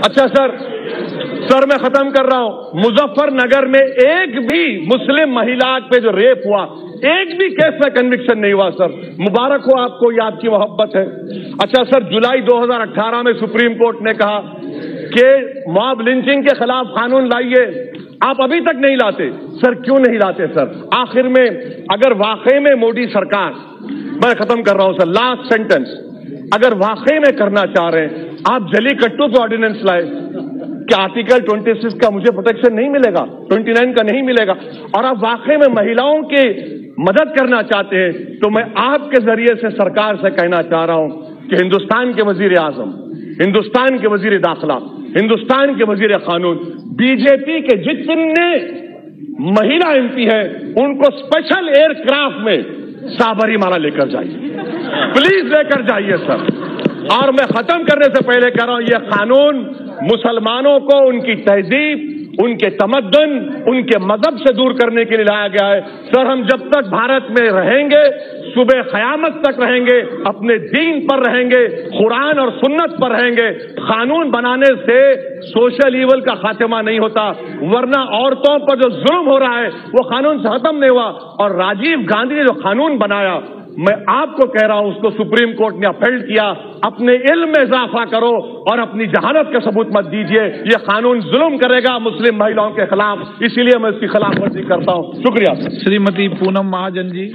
अच्छा सर मैं खत्म कर रहा हूं। मुजफ्फर नगर में एक भी मुस्लिम महिला पे जो रेप हुआ, एक भी केस में कन्विक्शन नहीं हुआ सर। मुबारक हो आपको, ये आपकी मोहब्बत है। अच्छा सर, जुलाई 2018 में सुप्रीम कोर्ट ने कहा कि मॉब लिंचिंग के खिलाफ कानून लाइए, आप अभी तक नहीं लाते सर। क्यों नहीं लाते सर? आखिर में अगर वाकई में मोदी सरकार, मैं खत्म कर रहा हूं सर, लास्ट सेंटेंस, अगर वाकई में करना चाह रहे हैं, आप जली कट्टू पे ऑर्डिनेंस लाए कि आर्टिकल 26 का मुझे प्रोटेक्शन नहीं मिलेगा, 29 का नहीं मिलेगा, और आप वाकई में महिलाओं की मदद करना चाहते हैं, तो मैं आपके जरिए से सरकार से कहना चाह रहा हूं कि हिंदुस्तान के वजीर आजम, हिंदुस्तान के वजीर दाखिला, हिंदुस्तान के वजीर कानून, बीजेपी के जितने महिला एमपी हैं, उनको स्पेशल एयरक्राफ्ट में साबरीमाला लेकर जाइए, प्लीज लेकर जाइए सर। और मैं खत्म करने से पहले कह रहा हूं, यह कानून मुसलमानों को उनकी तहजीब, उनके तमद्दुन, उनके मजहब से दूर करने के लिए लाया गया है सर। हम जब तक भारत में रहेंगे, सुबह क़यामत तक रहेंगे, अपने दीन पर रहेंगे, कुरान और सुन्नत पर रहेंगे। कानून बनाने से सोशल ईवल का खात्मा नहीं होता, वरना औरतों पर जो जुल्म हो रहा है वो कानून से खत्म नहीं हुआ। और राजीव गांधी ने जो कानून बनाया, मैं आपको कह रहा हूं, उसको सुप्रीम कोर्ट ने अपहेल्ड किया। अपने इल्म में इजाफा करो और अपनी जहालत का सबूत मत दीजिए। यह कानून जुल्म करेगा मुस्लिम महिलाओं के खिलाफ, इसीलिए मैं इसकी खिलाफ वर्जी करता हूं। शुक्रिया। श्रीमती पूनम महाजन जी।